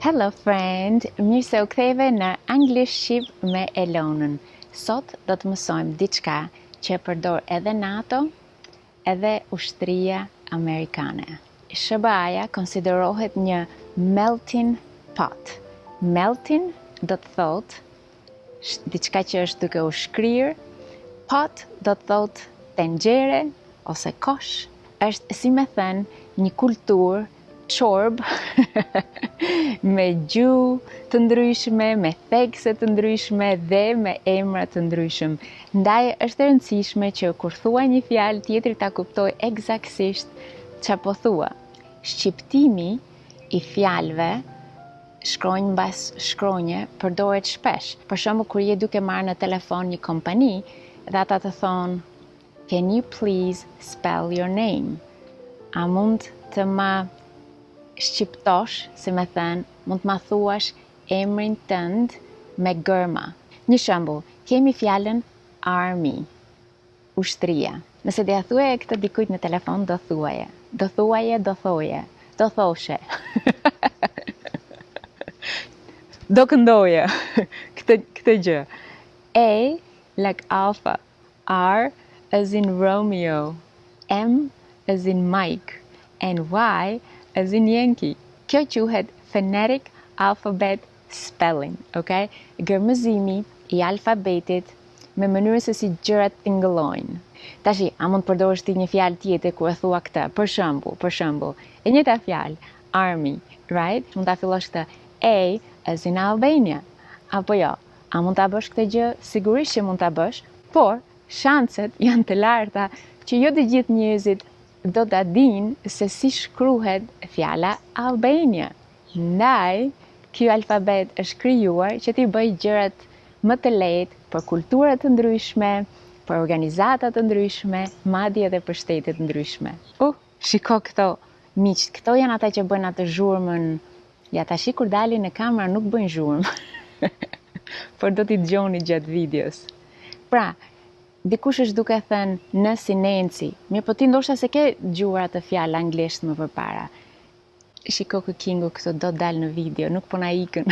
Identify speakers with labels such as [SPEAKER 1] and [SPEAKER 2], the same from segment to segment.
[SPEAKER 1] Hello friend, mirë se u ktheve në Anglisht Shqip me Elonën. Sot do të mësojmë diçka që e përdor edhe NATO, edhe ushtria amerikane. SBA-ja konsiderohet një melting pot. Melting do të thotë diçka që është duke u shkrirë, pot do të thotë tenxhere ose kosh. Është si me thënë një kulturë çorb me gjuhë të ndryshme, me thekse të ndryshme dhe me emra të ndryshëm. Ndaj është e rëndësishme që kur thua një fjalë, tjetri ta kuptoj eksaktësisht çfarë po thua. Shqiptimi i fjalëve shkronjë mbas shkronje përdoret shpesh. Për shembull, kur je duke marrë në telefon një kompani dhe ata të thonë, "Can you please spell your name?" A mund të ma shqiptosh, si me thënë, mund të ma thuash emrin tënd me gërma. Një shembull, kemi fjalën army, ushtria. Nëse dhe ja thuaje këtë dikujt në telefon, do thuaje, do thoje, do thoshe. Do këndoje këtë gjë. A like alpha, R as in Romeo, M as in Mike, and Y as in Yankee. Kjo quhet phonetic alphabet spelling, okay? Gërmëzimi i alfabetit me mënyrën se si gjërat tingëllojnë. Tashi, a mund të përdorësh ti një fjalë tjetër ku e thua këtë? Për shembull, e njëjta fjalë, army, right? Mund ta fillosh këtë A as in Albania. Apo jo? A mund ta bësh këtë gjë? Sigurisht që mund ta bësh, por shanset janë të larta që jo të gjithë njerëzit do ta dinë se si shkruhet fjala Albania. Ndaj, ky alfabet është krijuar që t'i bëjë gjërat më të lehtë për kultura të ndryshme, për organizata të ndryshme, madje edhe për shtete të ndryshme. Shiko këto, miq, këto janë ata që bëjnë atë zhurmën. Ja tash kur dalin në kamera nuk bëjnë zhurmë. Por do t'i dëgjoni gjatë videos. Pra, dikush është duke thënë në si Nancy, mirë po ti ndoshta se ke dëgjuar atë fjalë anglisht më përpara. Shiko kingu këto do dalë në video, nuk po na ikën.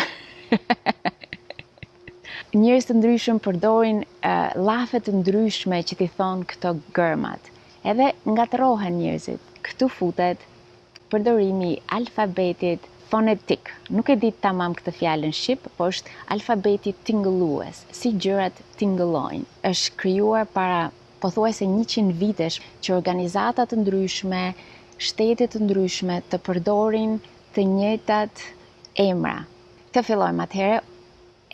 [SPEAKER 1] Njerëz të ndryshëm përdorin llafe të ndryshme që t'i thonë këto gërmat. Edhe ngatërohen njerëzit. Këtu futet përdorimi i alfabetit fonetik. Nuk e di tamam këtë fjalën shqip, por është alfabeti tingëllues, si gjërat tingëllojnë. Është krijuar para pothuajse 100 vitesh që organizata të ndryshme, shtete të ndryshme të përdorin të njëjtat emra. Të fillojmë atëherë.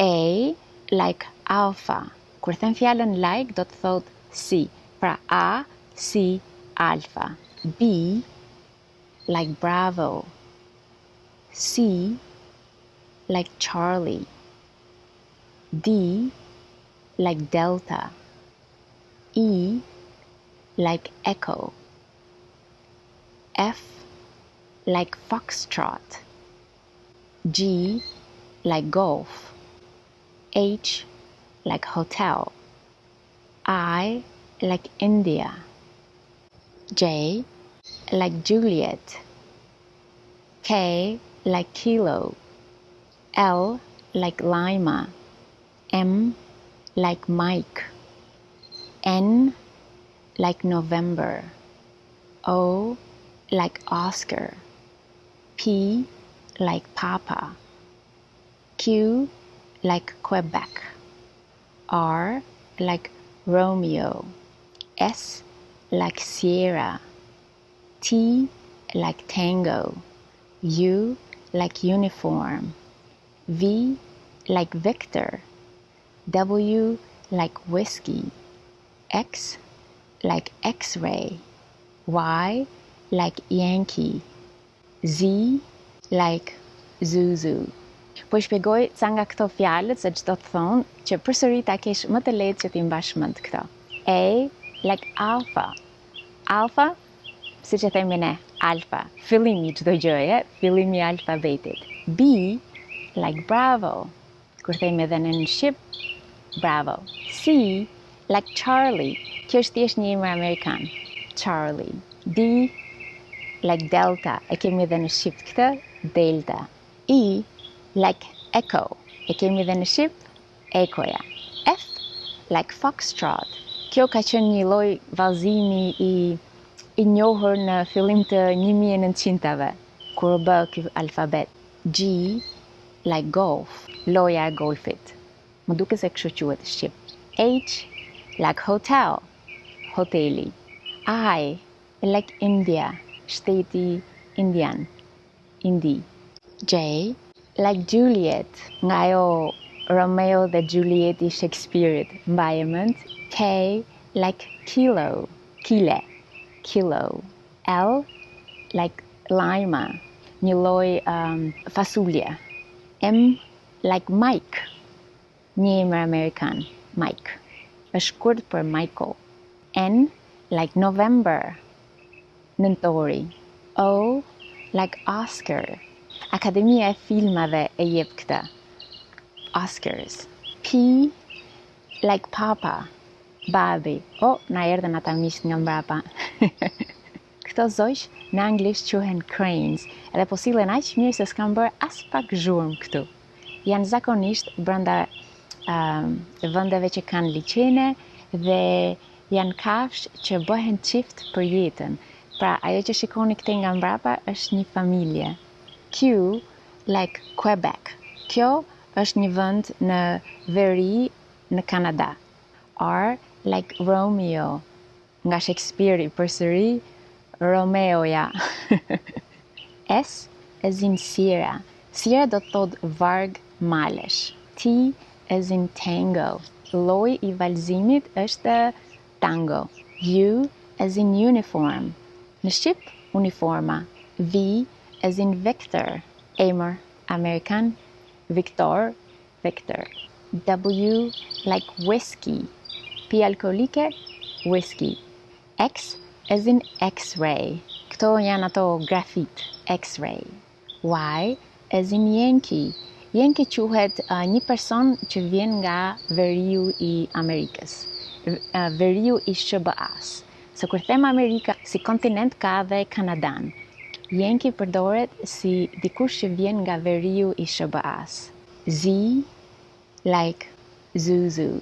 [SPEAKER 1] A like alpha. Kur them fjalën like do të thotë si. Pra A si alpha. B like bravo. C like Charlie. D like Delta. E like Echo. F like Foxtrot. G like Golf. H like Hotel. I like India. J like Juliet. K like Kilo. L like Lima. M like Mike. N like November. O like Oscar. P like Papa. Q like Quebec. R like Romeo. S like Sierra. T like Tango. U like uniform. V like Victor. W like whiskey. X like X-ray. Y like Yankee. Z like Zuzu. Po I shpjegoj ca nga këto fjalët se çdo të thonë që përsëri ta kesh më të lehtë që ti mbash mend këto. A like alpha. Alpha, siç e themi ne, alfa, fillimi I çdo gjëje, fillimi I alfabetit. B like bravo. Kur themi edhe në shqip, bravo. C like Charlie. Kjo është thjesht një emër amerikan. Charlie. D like Delta. E kemi edhe në shqip këtë, Delta. E like echo. E kemi dhe në shqip, ekoja. F like foxtrot. Kjo ka qenë një lloj vallëzimi i njohur në fillim të 1900-tave, kur u bë ky alfabet. G like golf, loja e golfit. Më duket se kështu quhet në shqip. H like hotel, hoteli. I like India, shteti indian, Indi. J like Juliet, nga ajo Romeo dhe Juliet i Shakespeare-it, mbaje mend. K like kilo, kile, kilo. L like lima, një lloj fasulje. M like Mike, një emër amerikan, Mike. Është shkurt për Michael. N like November, nëntori. O like Oscar. Akademia e filmave e jep këtë. Oscars. P like Papa, babi. Na erdhën ata miq nga mbrapa. Këto zogj në anglisht quhen cranes, edhe po sillen aq mirë se s'kam bërë as pak zhurmë këtu. Janë zakonisht brenda vendeve që kanë liçene dhe janë kafsh që bëhen çift për jetën. Pra, ajo që shikoni këtej nga mbrapa është një familje. Q like Quebec. Kjo është një vend në veri në Kanada. R like Romeo, nga Shakespeare-i përsëri, Romeoja. S as in Sierra. Sierra do të thot varg malesh. T as in Tango. Lloji i vallëzimit është tango. U as in uniform. Në shqip, uniforma. V as in Victor, emër amerikan, Victor, Victor. W like whiskey, pi alkolike, whisky. X as in X-ray, këto janë ato grafit, X-ray. Y as in Yankee. Yankee quhet një person që vjen nga veriu i Amerikës, veriu i SBA-s. Se kur them Amerika, si kontinent ka dhe Kanadan. Yankee përdoret si dikush që vjen nga veriu i SBA-s. Z like Zuzu.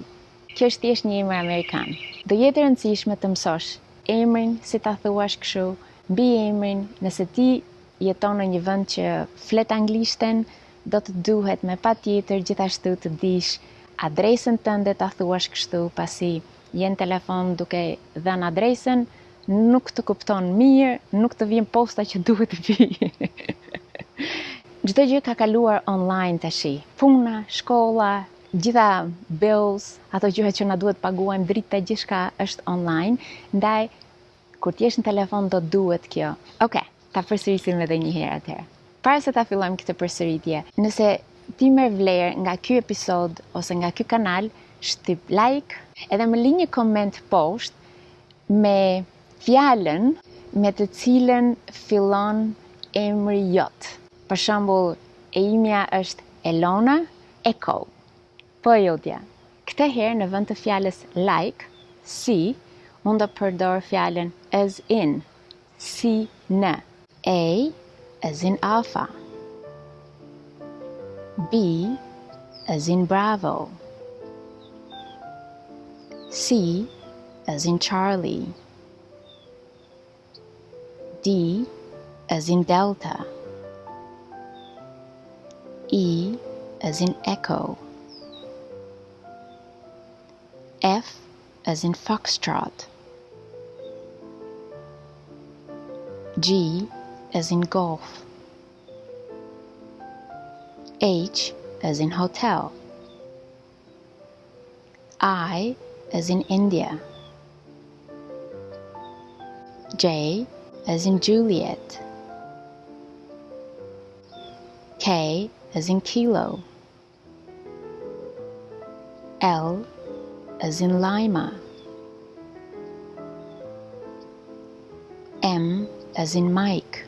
[SPEAKER 1] Kjo është thjesht një emër amerikan. Do jetë e rëndësishme të mësosh emrin, si ta thuash kështu, mbi emrin, nëse ti jeton në një vend që flet anglishten, do të duhet me patjetër gjithashtu të dish adresën tënde, ta thuash kështu, pasi jenë telefon duke dhënë adresën, nuk të kupton mirë, nuk të vjen posta që duhet të vi. Çdo gjë ka kaluar online tashi. Puna, shkolla, gjitha bills, ato gjëra që na duhet paguajmë, drita, gjithçka është online. Ndaj kur ti jesh në telefon do duhet kjo. Okej, ta përsërisim edhe një herë atëherë. Para se ta fillojmë këtë përsëritje, nëse ti merr vlerë nga ky episod ose nga ky kanal, shtyp like, edhe më lini një koment poshtë me fjalën me të cilën fillon emri jot. Për shembull, e imja është Elona Eko. Po e jotja. Këtë herë në vend të fjalës like, si, unë do përdor fjalën as in, si në. A as in alpha. B as in Bravo. C as in Charlie. D as in Delta. E as in Echo. F as in Foxtrot. G as in Golf. H as in Hotel. I as in India. J as in Juliet. K as in Kilo. L as in Lima. M as in Mike.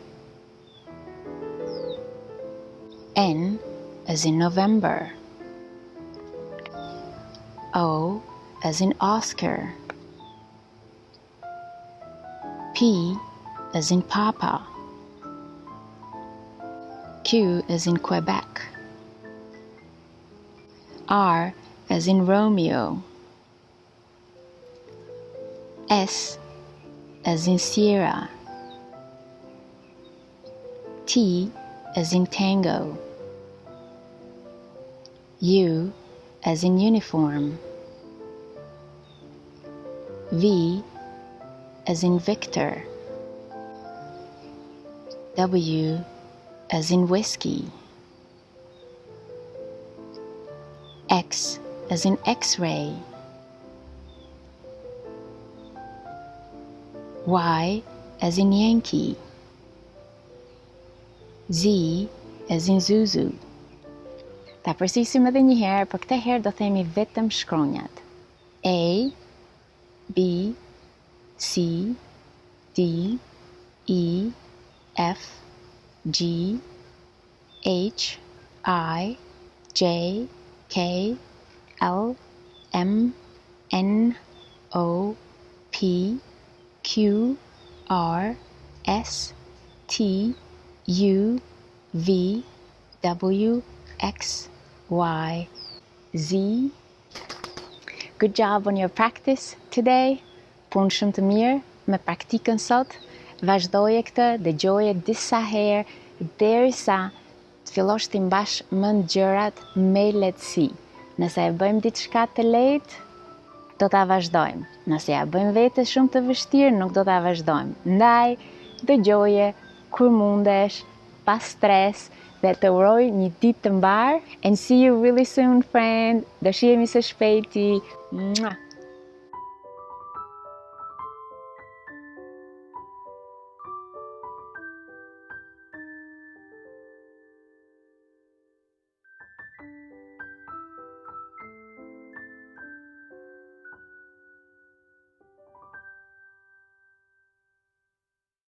[SPEAKER 1] N as in November. O as in Oscar. P as in Papa. Q as in Quebec. R as in Romeo. S as in Sierra. T as in Tango. U as in Uniform. V as in Victor. W as in Whiskey. X as in X-ray. Y as in Yankee. Z as in Zuzu. Ta përsisim edhe një herë, për këtë herë do themi vetëm shkronjat. A, B, C, D, E, F, G, H, I, J, K, L, M, N, O, P, Q, R, S, T, U, V, W, X, Y, Z. Good job on your practice today. Punë shumë të mirë me praktikën sot. Vazhdoje këtë, dëgjoje disa herë derisa të fillosh të mbash mend gjërat me lehtësi. Nëse e bëjmë diçka të lehtë, do ta vazhdojmë. Nëse ja bëjmë vetes shumë të vështirë, nuk do ta vazhdojmë. Ndaj, dëgjoje kur mundesh, pa stres, dhe të uroj një ditë të mbar. And see you really soon, friend. Do shihemi së shpejti. Mua.